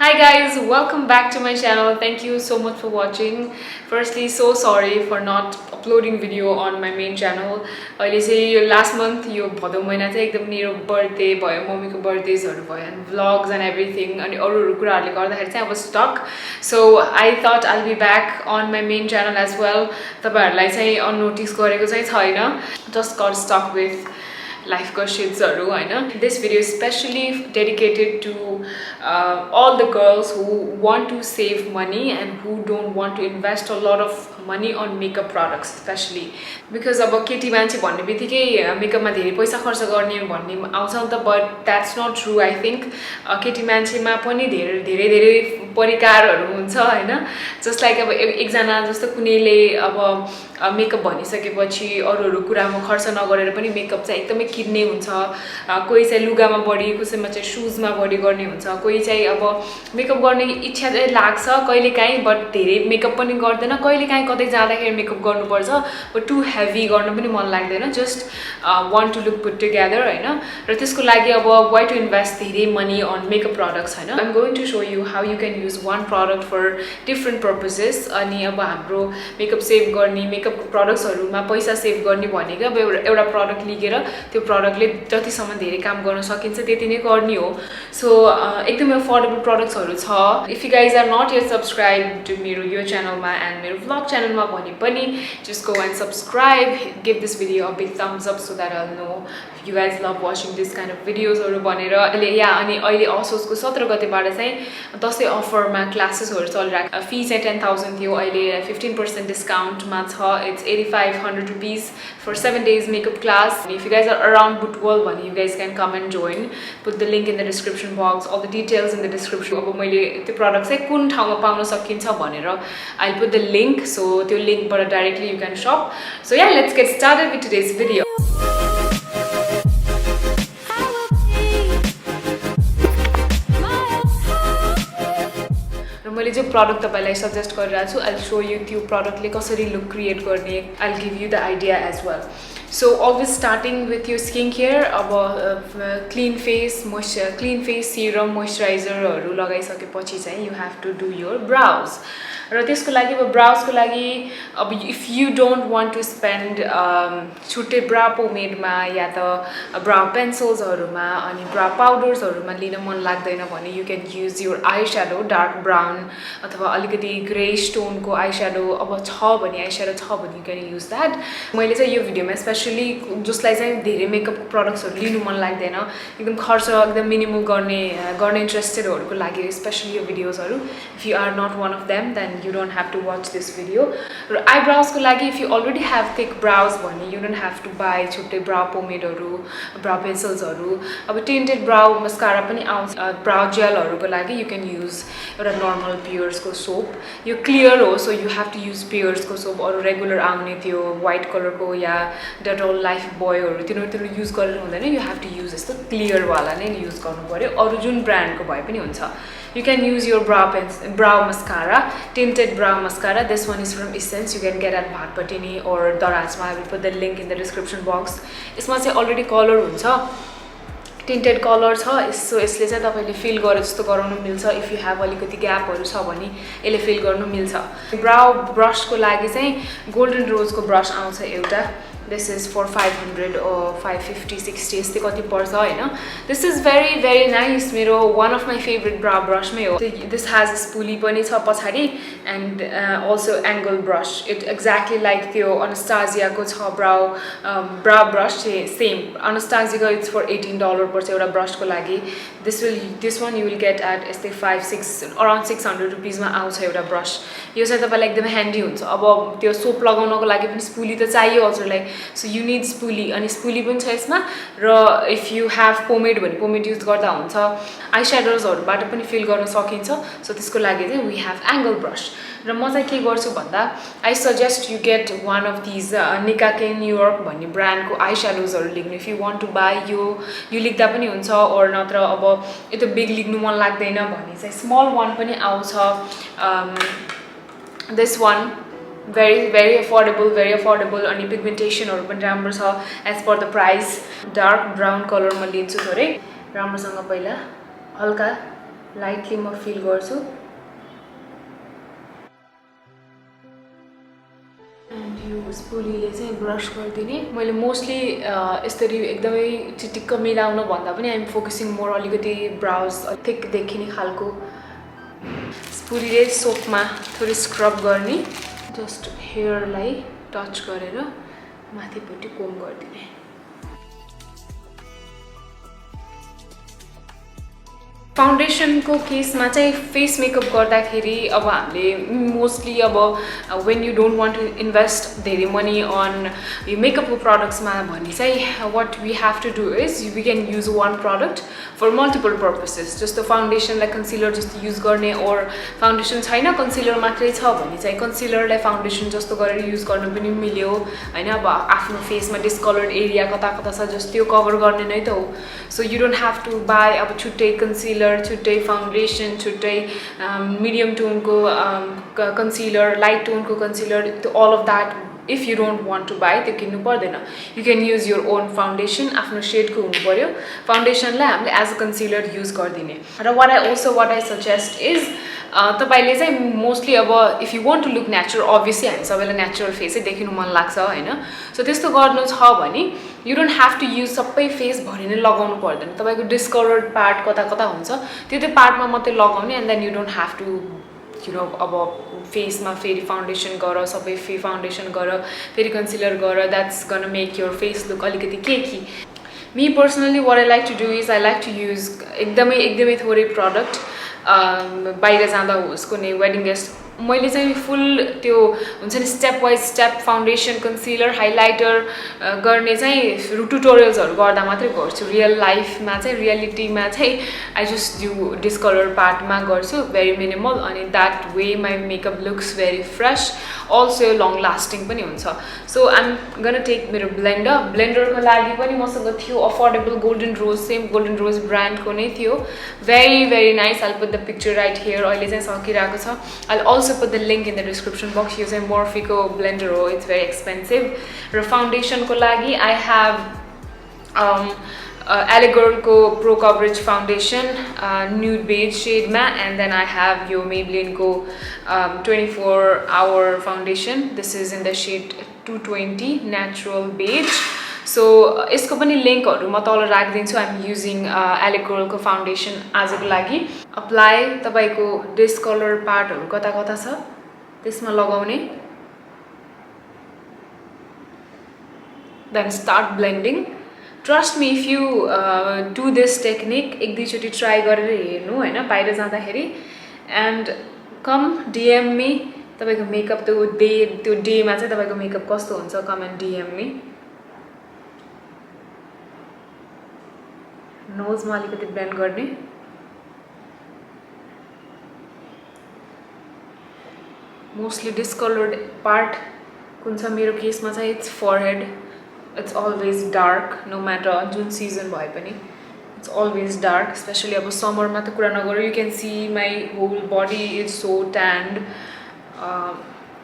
Hi guys, welcome back to my channel. Thank you so much for watching. Firstly, so sorry for not uploading video on my main channel. अहिले चाहिँ यो last month यो भदौ महिना चाहिँ एकदम मेरो birthday भयो, मम्मीको बर्थडेजहरु भयो and vlogs and everything अनि अरु कुराहरुले गर्दाखेरि चाहिँ I was stuck. So I thought I'll be back on my main channel as well. तपाईहरुलाई चाहिँ unnotice गरेको चाहिँ छैन. Just got stuck with life ko shits haina. This video is specially dedicated to all the girls who want to save money and who don't want to invest a lot of money on makeup products, especially because अब केटी मान्छे भन्ने बित्तिकै मेकअपमा धेरै पैसा खर्च गर्ने भन्ने आउँछ नि त, but that's not true. I think केटी मान्छेमा पनि धेरै धेरै धेरै परिकारहरु हुन्छ हैन. जस्ट लाइक अब एकजना जस्तो कुनैले अब मेकअप भनिसकेपछि अरूहरु कुरामा खर्च नगरेर पनि मेकअप चाहिँ एकदमै किन्ने हुन्छ. कोही चाहिँ लुगामा बढी, कसैमा चाहिँ शूजमा बढी गर्ने हुन्छ. कोही चाहिँ अब मेकअप गर्ने इच्छा चाहिँ लाग्छ कहिलेकाहीँ, बट धेरै मेकअप पनि गर्दैन. कहिलेकाहीँ कतै जाँदाखेरि मेकअप गर्नुपर्छ, बट टु हेभी गर्न पनि मन लाग्दैन. Just want to look put together हैन. र त्यसको लागि अब वाइ टु इन्भेस्ट धेरै मनी अन मेकअप प्रोडक्ट्स हैन. I am going to show you how you can use one product for different purposes. अनि अब हाम्रो मेकअप सेभ गर्ने, मेकअप प्रोडक्ट्सहरुमा पैसा सेभ गर्ने भनेको अब एउटा प्रोडक्ट लिएर त्यो प्रोडक्टले जतिसम्म धेरै काम गर्न सकिन्छ त्यति नै गर्ने हो. सो एकदमै अफोर्डेबल प्रोडक्ट्सहरु छ. If you guys are not yet subscribe to मेरो यो च्यानलमा एन्ड मेरो भ्लग च्यानलमा भने पनि just go and subscribe, give this video a big thumbs up so that I'll know if you guys love watching this kind of videos हरु भनेर. अहिले अनि अहिले असोजको 17 गतेबाट चाहिँ दशैं अफरमा क्लासेसहरु चलिरहेको. फी चाहिँ 10,000 थियो, अहिले 15% डिस्काउन्टमा छ. It's 8,500 rupees for 7 days makeup class. If you guys are around Butwal, you guys can come and join. Put the link in the description box, all the details in the description. अब मैले त्यो product चाहिँ कुन ठाउँमा पाउन सकिन्छ भनेर I'll put the link, so त्यो लिंकबाट directly you can shop. So yeah, let's get started with today's video. मैले जो प्रोडक्ट तपाईलाई सजेस्ट गरिरहेको छु, I'll show you त्यो प्रोडक्टले कसरी लुक क्रिएट गर्ने. I'll give you the idea as well. So always starting with your skincare. अब clean face serum moisturizer लगाइसकेपछि चाहिँ you have to do your brows. र त्यसको लागि अब ब्राउजको लागि अब if you don't want to spend छुट्टै ब्रा पोमेडमा या त ब्रा पेन्सिल्सहरुमा अनि ब्रा पाउडर्सहरुमा लिन मन लाग्दैन भने you can use your I shadow dark brown अथवा अलिकति ग्रे स्टोनको आई स्याडो अब छ भने आई स्याडो छ भने यु क्यान युज द्याट. मैले चाहिँ यो भिडियोमा स्पेशली जसलाई चाहिँ धेरै मेकअप प्रोडक्ट्सहरु लिनु मन लाग्दैन, एकदम खर्च एकदम मिनिमल गर्ने इन्ट्रेस्टेडहरुको लागि स्पेशली यो भिडियोजहरु. If you are not one of them then you don't have to watch this video. Eyebrows ko lagi, if you already have thick brows bhane you don't have to buy chhutte brow pomade haru, brow pencils haru. Aba tinted brow mascara pani aउँछ. Brow gel haru ko lagi you can use एउटा normal Pears ko soap. यो clear हो, so you have to use Pears ko soap or regular आउने त्यो white color को या Dettol Lifebuoy haru तिनीहरु use गरेर हुँदैन. You have to use यस्तो clear वाला नै युज गर्नु पर्यो. अरु जुन ब्रान्ड को भए पनि हुन्छ. You can use your brow mascara, tinted brow mascara. This one is from Essence. You can get at Bhatpatini or Darajma. I will put the link in the description box. यसमा चाहिँ already color हुन्छ, tinted color छ. So यसले चाहिँ तपाईले feel गरे जस्तो गराउन मिल्छ. इफ यु हैव अलिकति ग्यापहरु छ भने यसले फिल गर्न मिल्छ. ब्राउ ब्रश को लागि चाहिँ गोल्डन रोज को ब्रश आउँछ एउटा. This is for 500 or 550 60 यस्तै कति पर्छ हैन. This is very very nice. मेरो one of my favorite brow brush मै हो. This has spoolie पनि छ पछाडी and also angle brush. It exactly like त्यो Anastasia को छ brow brush same. Anastasia it's for $18 पर्छ एउटा ब्रश को लागि. This one you will get at यस्तै 5-6 around 600 rupees मा आउँछ एउटा ब्रश. यो चाहिँ तपाईलाई एकदमै ह्यान्डी हुन्छ. अब त्यो सोप लगाउनको लागि पनि स्पूली त चाहियो हजुरलाई. So you need spoolie अनि spoolie पनि छ यसमा. र if you have pomade भने pomade युज गर्दा हुन्छ. आई स्याडोजहरुबाट पनि फिल गर्न सकिन्छ. सो त्यसको लागि चाहिँ we have angle brush. र म चाहिँ के गर्छु भन्दा I suggest you get one of these Nikake New York भन्ने ब्रान्डको आई स्याडोजहरु लिनु. if you want to buy यो लिख्दा पनि हुन्छ or नत्र अब यतो बिग लिख्नु मन लाग्दैन भने चाहिँ स्मल one पनि आउँछ. This one very affordable अनि पिगमेन्टेसनहरु पनि राम्रो छ as per the price. Dark brown colour म लिन्छु थोरै. राम्रोसँग पहिला हल्का लाइटली म फिल गर्छु एन्ड यो स्पुलीले चाहिँ ब्रस गरिदिने मैले मोस्टली यसरी एकदमै चिटिक्क मिलाउन भन्दा पनि आइएम फोकसिङ मोर अलिकति ब्राउज थिक देखिने खालको स्पुलीले सोपमा थोरै स्क्रब गर्ने जस्ट हेयरलाई टच गरेर माथिपट्टि कोम गरिदिने फाउन्डेसन को केसमा चाहिँ फेस मेकअप गर्दाखेरि अब हामीले मोस्टली अब when you don't want to invest धेरै मनी अन यो मेकअपको प्रडक्ट्समा भने चाहिँ what we have to do is we can use one product for multiple purposes जस्तो फाउन्डेसनलाई कन्सिलर जस्तो युज गर्ने ओर फाउन्डेसन छैन कन्सिलर मात्रै छ भने चाहिँ कन्सिलरलाई फाउन्डेसन जस्तो गरेर युज गर्नु पनि मिल्यो हैन अब आफ्नो फेसमा डिस्कलर्ड एरिया कता कता छ जस्तो त्यो कभर गर्ने नै त हो so you don't have to buy अब छुट्टै कन्सिलर छुट्टै फाउन्डेसन छुट्टै मिडियम टोनको कन्सिलर लाइट टोनको concealer all of that if you don't want to buy त्यो किन्नु पर्दैन you can use your own foundation आफ्नो सेडको हुनु पर्यो फाउन्डेसनलाई हामीले एज अ कन्सिलर युज गरिदिने र वाट आई सजेस्ट इज तपाईले चाहिँ मोस्टली अब if you want to look natural obviously हामी सबैलाई नेचुरल फेसै देखिनु मन लाग्छ हैन सो त्यस्तो गर्नु छ भने you don't have to use सबै फेस भरि नै लगाउनु पर्दैन तपाईको डिस्कलर्ड पार्ट कता कता हुन्छ त्यो पार्टमा मात्रै लगाउने and then you don't have to you know अब फेसमा फेरि फाउन्डेसन गर सबै फाउन्डेसन गर फेरि कन्सिलर गर that's gonna make your face look अलिकति cakey me personally what I like to do is I like to use एकदमै थोरै प्रडक्ट बाहिर जाँदा होस् कुनै वेडिङ गेस्ट मैले चाहिँ फुल त्यो हुन्छ नि step wise step foundation concealer highlighter गर्ने चाहिँ ट्युटोरियल्सहरू गर्दा मात्रै गर्छु रियल लाइफमा चाहिँ रियालिटीमा चाहिँ आई जस्ट डु डिस्कलर पार्टमा गर्छु भेरी मिनिमल अनि that way my makeup looks very fresh also long lasting पनि हुन्छ सो आइम गन टेक मेरो ब्लेन्डरको लागि पनि मसँग थियो affordable golden rose same golden rose ब्रान्डको नै थियो very nice I put the picture right here अहिले चाहिँ सकिरहेको छ I also put the link in the description box using Morphe blender it's very expensive र foundation को लागि I have Allegor को Pro Coverage Foundation nude beige shade ma and then I have your Maybelline को 24-hour foundation this is in the shade 220 natural beige so यसको पनि लिंकहरु म तल राखिदिन्छु I am using Allegor को फाउन्डेसन आजको लागि अप्लाई तपाईको डिस्कलर पार्टहरु कता कता छ त्यसमा लगाउने then start blending trust me if you do this technique एक दुई चोटी ट्राई गरेर हेर्नु हैन बाहिर जाँदाखेरि and come DM me तपाईको मेकअप त्यो डे मा चाहिँ तपाईको मेकअप कस्तो हुन्छ come and DM me nose मा अलिकति ब्लेन्ड गर्ने मोस्टली डिस्कलर्ड पार्ट कुन छ मेरो केसमा चाहिँ it's forehead it's always dark no matter जुन सिजन भए पनि इट्स अलवेज डार्क स्पेशली अब समरमा त कुरा नगरौँ you can see my whole body is so tanned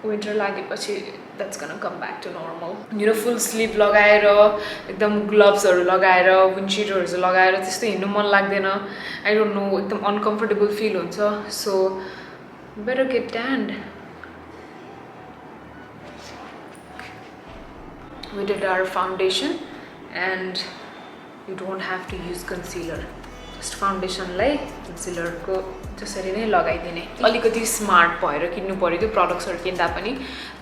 winter लागेपछि that's gonna come back to normal you know full sleeve लगाएर एकदम ग्लोभ्सहरु लगाएर विन्डशील्डहरु लगाएर त्यस्तो हिँड्नु मन लाग्दैन आई डोन्ट नो एकदम अनकम्फर्टेबल फिल हुन्छ so better get tanned we did our foundation and you don't have to use concealer just foundation लाई concealer को त्यसरी नै लगाइदिने अलिकति स्मार्ट भएर किन्नु पर्यो त्यो प्रोडक्ट्सहरु किन्दा पनि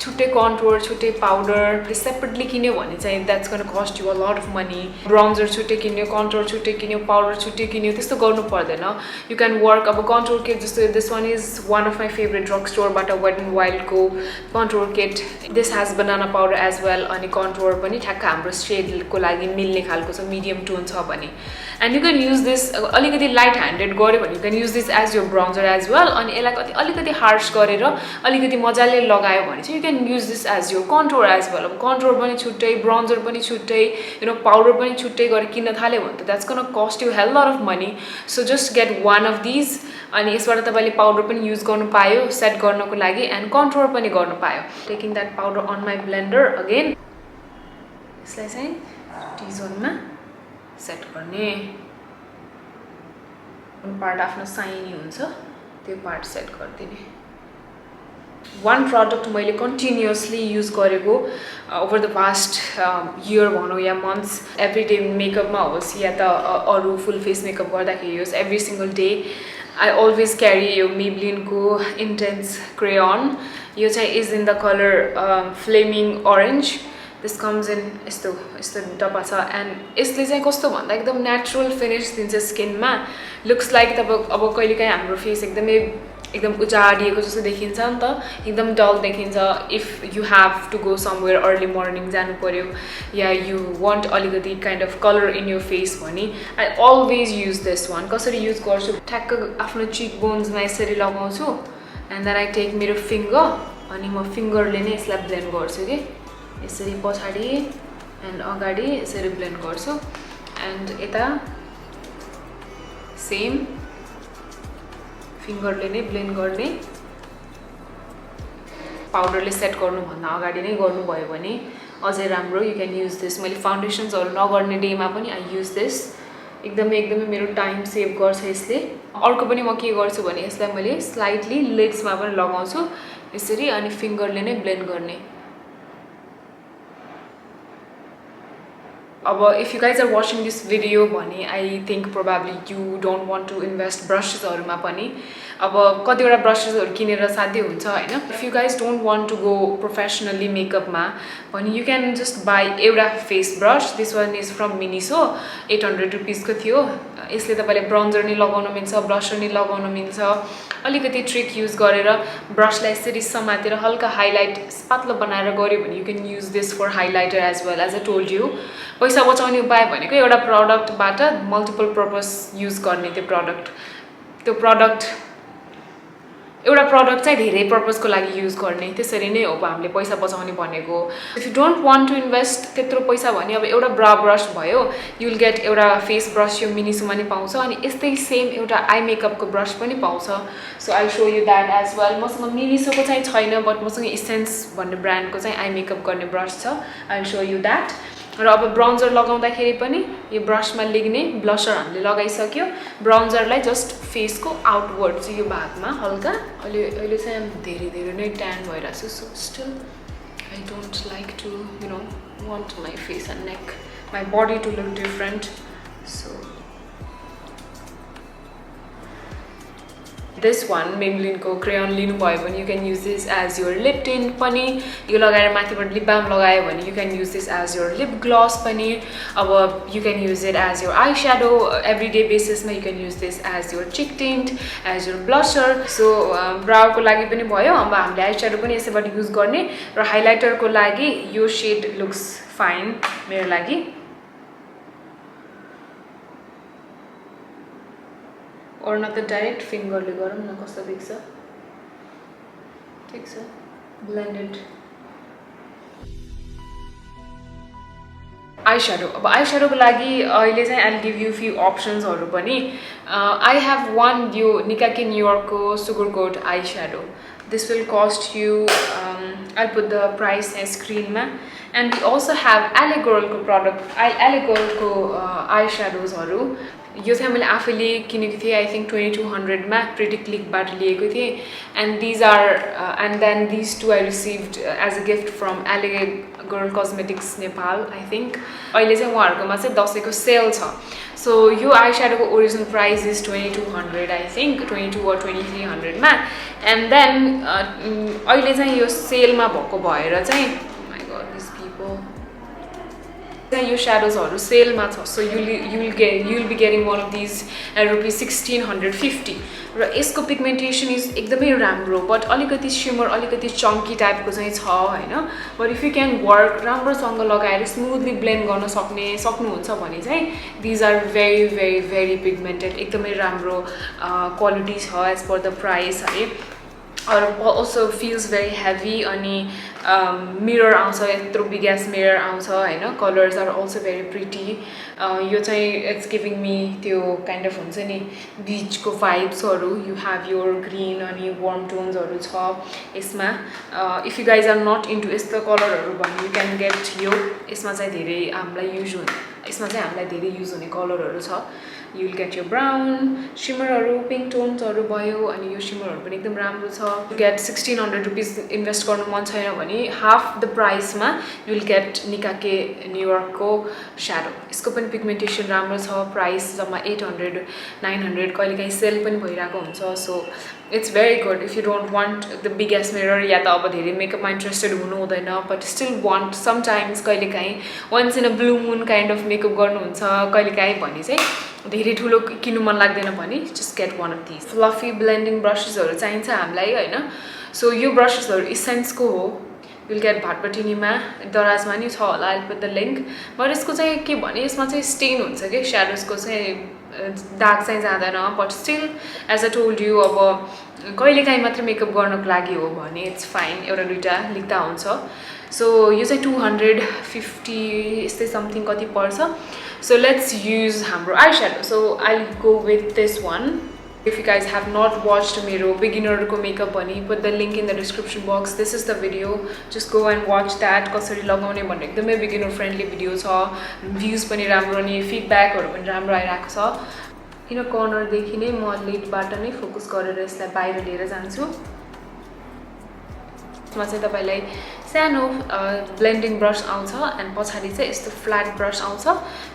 छुट्टै कन्टुर छुट्टै पाउडर सेपरेटली किन्यो भने चाहिँ that's gonna cost you a lot of money bronzer छुट्टै किन्यो कन्टुर छुट्टै किन्यो पाउडर छुट्टै किन्यो त्यस्तो गर्नु पर्दैन यु क्यान वर्क अब कन्टुर किट जस्तो this one is one of my favourite drug स्टोरबाट वेट एन्ड वाइल्डको contour kit this has banana powder as well अनि कन्टुर पनि ठ्याक्क हाम्रो सेडको लागि मिल्ने खालको छ मिडियम टोन छ भने and you can use this अलिकति लाइट ह्यान्डेड गर्यो भने you can use this as your bronzer as well अनि यसलाई अलिकति हार्श गरेर अलिकति मजाले लगायो भने चाहिँ you can use this as your contour as well अब कन्टुर पनि छुट्टै ब्राउन्जर पनि छुट्टै यु नो पाउडर पनि छुट्टै गरेर किन्न थाल्यो भने त that's gonna cost you hell lot of money so just get one of these अनि यसबाट तपाईँले पाउडर पनि युज गर्नु पायो सेट गर्नको लागि एन्ड कन्टुर पनि गर्नु पायो taking that powder on my blender again यसलाई चाहिँ टी जोनमा सेट गर्ने पार्ट आफ्नो साइनी हुन्छ त्यो पार्ट सेट गरिदिने one product मैले continuously use गरेको over the past year भनौं या months everyday makeup मा होस् या त अरु full face makeup गर्दाखेरि होस् every single day I always carry यो Maybelline को intense crayon यो चाहिँ is in the color flaming orange this comes in यस्तो डब्बा छ and यसले चाहिँ कस्तो भन्दा एकदम natural finish दिन्छ skin मा looks like अब कहिलेकाहीँ हाम्रो face एकदम उजाडिएको जस्तो देखिन्छ नि त एकदम डल देखिन्छ if you have to go somewhere early morning जानु पर्यो या you want अलिकति kind of color in your face भने I always use this one कसरी युज गर्छु ठ्याक्क आफ्नो cheek bones मा यसरी लगाउँछु and then I take मेरो finger अनि म फिंगरले नै यसलाई ब्लेन्ड गर्छु के यसरी पछाडी and अगाडि यसरी ब्लेन्ड गर्छु and यता सेम फिंगरले नै ब्लेन्ड गर्ने पाउडरले सेट गर्नु भन्दा अगाडि नै गर्नु भयो भने अझै राम्रो यु क्यान युज दिस मैले फाउन्डेशन्सहरु नगर्ने डेमा पनि आई युज दिस एकदमै मेरो टाइम सेभ गर्छ यसले अर्को पनि म के गर्छु भने यसलाई मैले स्लाइटली लिड्समा पनि लगाउँछु यसरी अनि फिंगरले नै ब्लेन्ड गर्ने if you guys are watching this video भने I think probably you don't want to invest brushes हरुमा पनि कतिवटा ब्रशेसहरु किनेर साध्य हुन्छ हैन if you guys don't want to go professionally makeup मा पनि you can just buy एउटा face brush this one is from Miniso 800 rupees को थियो यसले तपाईले ब्रोन्जर नि लगाउन मिल्छ ब्लशर नि लगाउन मिल्छ अलिकति ट्रिक युज गरेर ब्रशलाई यसरी समातेर हल्का हाइलाइट पातलो बनाएर गर्यो भने you can use this for highlighter as well as I told you पैसा बचाउने उपाय भनेको एउटा प्रोडक्टबाट मल्टिपल पर्पस युज गर्ने त्यो प्रोडक्ट एउटा प्रोडक्ट चाहिँ धेरै पर्पसको लागि युज गर्ने त्यसरी नै हो हामीले पैसा बचाउने भनेको if you don't want to invest त्यत्रो पैसा भने अब एउटा ब्रा ब्रश भयो यु विल गेट एउटा फेस ब्रश यो मिनिसोमा नि पाउँछ अनि यस्तै सेम एउटा आई मेकअपको ब्रश पनि पाउँछ so I show you that as well मसँग मिनिसोको चाहिँ छैन बट मसँग इसेन्स भन्ने ब्रान्डको चाहिँ आई मेकअप गर्ने ब्रश छ I will show you that र अब ब्राउन्जर लगाउँदाखेरि पनि यो ब्रशमा लेग्ने ब्लशर हामीले लगाइसक्यो ब्राउन्जरलाई जस्ट फेसको आउटवर्ड चाहिँ यो भागमा हल्का अहिले चाहिँ धेरै नै ट्यान भइरहेको छु so still I don't like to you know want my face and neck my body to look different so this one Maybelline को crayon लिनु भयो भने you can use this as your lip tint पनि यो लगाएर माथिबाट lip balm लगायो भने you can use this as your lip gloss पनि अब you can use it as your eyeshadow everyday basis मा you can use this as your cheek tint as your blusher so brow को लागि पनि भयो अब हामीले eyeshadow पनि यसैबाट युज गर्ने र highlighter को लागि यो shade looks fine मेरो लागि or not the direct finger ले गरौँ न कस्तो देख्छ ठीक छ blended eyeshadow अब eyeshadow को लागि अहिले चाहिँ I'll give you few options हरु पनि I have one यो Nicka K New York को sugar coat eyeshadow this will cost you I'll put the price on screen ma and we also have LA Girl को product LA Girl को eyeshadows हरु यो चाहिँ मैले आफैले किनेको थिए I think 2200 मा Pretty Click बाट लिएको थिए and these are and then these two I received as a gift from LA Girl Cosmetics Nepal I think अहिले चाहिँ उहाँहरुकोमा चाहिँ दशैंको सेल छ so यो eyeshadow को original price is 2200 I think 22 or 2300 मा and then अहिले चाहिँ यो सेल मा भएको भएर चाहिँ oh my god these people your shadows are sale ma so you will be getting one of these at rupees 1650 र यसको pigmentation is एकदमै राम्रो but अलिकति shimmer अलिकति chunky type को चाहिँ छ हैन but if you can work राम्रोसँग लगाएर smoothly blend गर्न सक्नुहुन्छ भने चाहिँ these are very pigmented एकदमै राम्रो quality छ as per the price है or also feels very heavy अनि mirror आउँछ यत्रो big ass mirror आउँछ हैन colors are also very pretty यो चाहिँ it's giving me त्यो kind of हुन्छ नि beach को vibes हरु you have your green अनि warm tones हरु छ यसमा if you guys are not into यस्तो color हरु भने you can get यो यसमा चाहिँ धेरै हामीलाई युज हुने यसमा चाहिँ हामीलाई धेरै युज हुने कलर हरु छ you will get your brown shimmer or pink tones or भयो अनि यो shimmer पनि एकदम राम्रो छ you get 1600 rupees invest गर्नु मन छैन भने half the price मा you will get Nikake New York को shadow यसको पनि pigmentation राम्रो छ price जम्मा 800 900 कहिलेकाहीँ सेल पनि भइराको हुन्छ so it's very good if you don't want the biggest mirror या त अब धेरै मेकअपमा इन्ट्रेस्टेड हुनु हुँदैन but still want sometimes कहिलेकाहीँ once in a blue moon kind of makeup गर्नुहुन्छ कहिलेकाहीँ भने चाहिँ धेरै ठुलो किन्नु मन लाग्दैन भने just get one of these fluffy blending brushes हरु चाहिन्छ हामीलाई हैन so यो brushes हरु Essence को हो you'll get भाटपटिनीमा दराजमा नि छ होला I'll put the link but यसको चाहिँ के भने यसमा चाहिँ स्टेन हुन्छ के shadows को चाहिँ दाग चाहिँ जाँदैन but still as I told you अब कहिलेकाहीँ मात्र मेकअप गर्नको लागि हो भने it's fine एउटा दुईटा लिख्दा हुन्छ so यो चाहिँ 250 यस्तै something कति पर्छ so let's use हाम्रो eyeshadow so I'll go with this one if you guys have not watched मेरो beginner को makeup पनि put the link in the description box this is the video just go and watch that कसरी लगाउने भन्ने एकदमै beginner friendly video छ views पनि राम्रो अनि feedback हरु पनि राम्रो आइराको छ किन कर्नर देखि नै म लिड बाट नै फोकस गरेर यसलाई बाहिर लिएर जान्छु म चाहिँ तपाईलाई सानो ब्लेन्डिङ ब्रश आउँछ एन्ड पछाडी चाहिँ यस्तो फ्ल्याट ब्रश आउँछ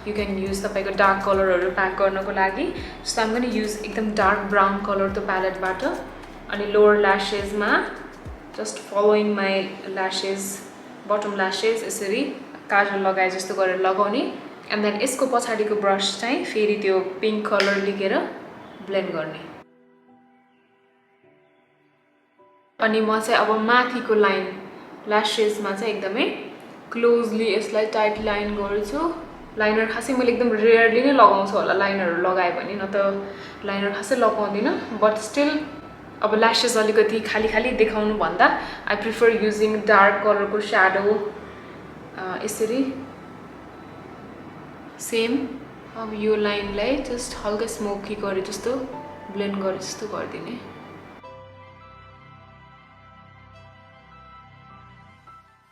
यु क्यान युज तपाईको डार्क कलरहरु प्याक गर्नको लागि सो आम गोना युज एकदम डार्क ब्राउन कलर त्यो प्यालेट बाट अनि लोअर ल्याशेस मा जस्ट फलोइङ माइ ल्याशेस बटम ल्याशेस यसरी काजल लगाए जस्तो गरेर लगाउने एन्ड देन यसको पछाडीको ब्रश चाहिँ फेरि त्यो पिंक कलर लिएर ब्लेन्ड गर्ने अनि म चाहिँ अब माथिको लाइन ल्याशेस मा चाहिँ एकदमै क्लोजली यसलाई टाइट लाइन गर्छु लाइनर खासै मैले एकदम रेयरली नै लगाउँछु होला लाइनरहरु लगाए भने न त लाइनर खासै लगाउँदिन बट स्टिल अब ल्याशेस अलिकति खाली खाली देखाउनु भन्दा आई प्रिफर युजिङ डार्क कलरको श्याडो यसरी सेम अब यो लाइनलाई जस्ट हल्का स्मोकी गरे जस्तो ब्लेन्ड गरे जस्तो गर्दिने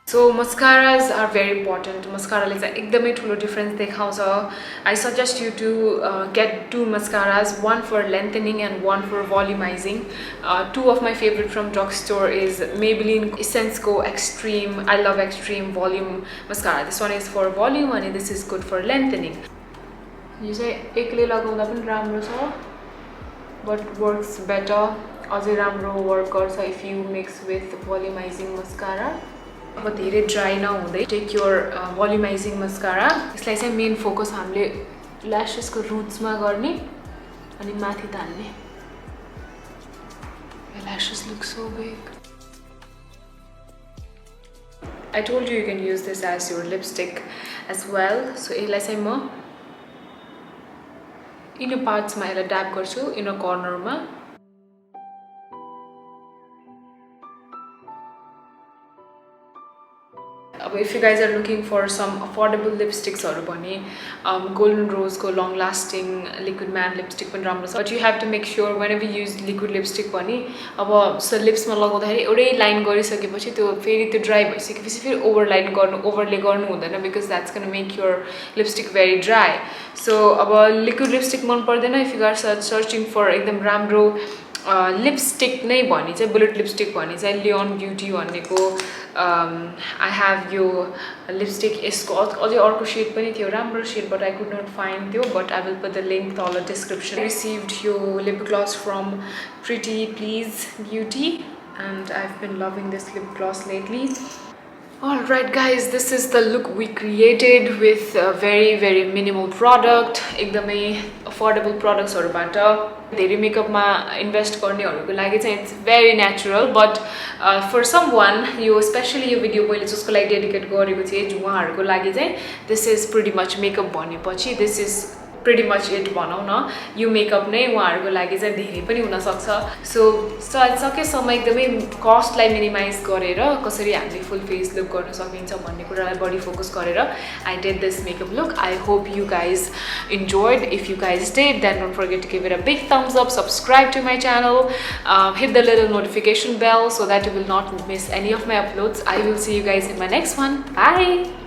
So mascaras are very important. Mascara ले चाहिँ एकदमै ठुलो डिफरेन्स देखाउँछ. I suggest you to get two mascaras, one for lengthening and one for volumizing. Two of my favorite from drugstore is Maybelline Essence Go Extreme. I love Extreme Volume mascara. This one is for volume and this is good for lengthening. यो चाहिँ एकले लगाउँदा पनि राम्रो छ, but works better. अझै राम्रो work गर्छ if you mix with volumizing mascara. अब धेरै ड्राई नहुँदै टेक योर भोल्युमाइजिङ मस्कारा यसलाई चाहिँ मेन फोकस हामीले ल्याशेस को रुट्स मा गर्ने अनि माथि तान्ने lashes look so big I told you can use this as your lipstick as well so यसलाई चाहिँ म इनर पार्ट्स मा यसलाई डैब गर्छु इनर कर्नर मा if you guys are looking for some affordable lipsticks or bani Golden Rose ko long lasting liquid matte lipstick pani ramro cha but you have to make sure whenever you use liquid lipstick pani aba so lips ma lagaउँदाखेरि एउटै line गरिसकेपछि त्यो फेरि त्यो dry भइसकेपछि फेरि ओभरलाइन गर्नु ओभरले गर्नु हुँदैन because that's going to make your lipstick very dry so aba liquid lipstick मन पर्दैन if you are searching for एकदम राम्रो lipstick नै भनि चाहिँ bullet lipstick भनि चाहिँ Leon Beauty भन्नेको I have यो lipstick यसको अझै अर्को शेड पनि थियो राम्रो shade but I could not find त्यो but I will put the link in the description. I received your lip gloss from Pretty Please Beauty and I've been loving this lip gloss lately. Alright guys, this is the look we created with a very minimal product एकदमै affordable products हरुबाट धेरै makeup मा invest गर्नेहरुको लागि चाहिँ it's very natural but for someone यो specially यो video मैले जसको लागि डेडिकेट गरेको थिए उहाँहरुको लागि चाहिँ this is pretty much makeup भनेपछि this is pretty much it भनौं न यो मेकअप नै उहाँहरुको लागि चाहिँ धेरै पनि हुन सक्छ सो सकेसम्म एकदमै कस्टलाई मिनिमाइज गरेर कसरी हामीले फुल फेस लुक गर्न सकिन्छ भन्ने कुरालाई बढी फोकस गरेर I did this makeup look. I hope you guys enjoyed. If you guys did, then don't forget to give it a big thumbs up, subscribe to my channel, hit the little notification bell so that you will not miss any of my uploads. I will see you guys in my next one. Bye.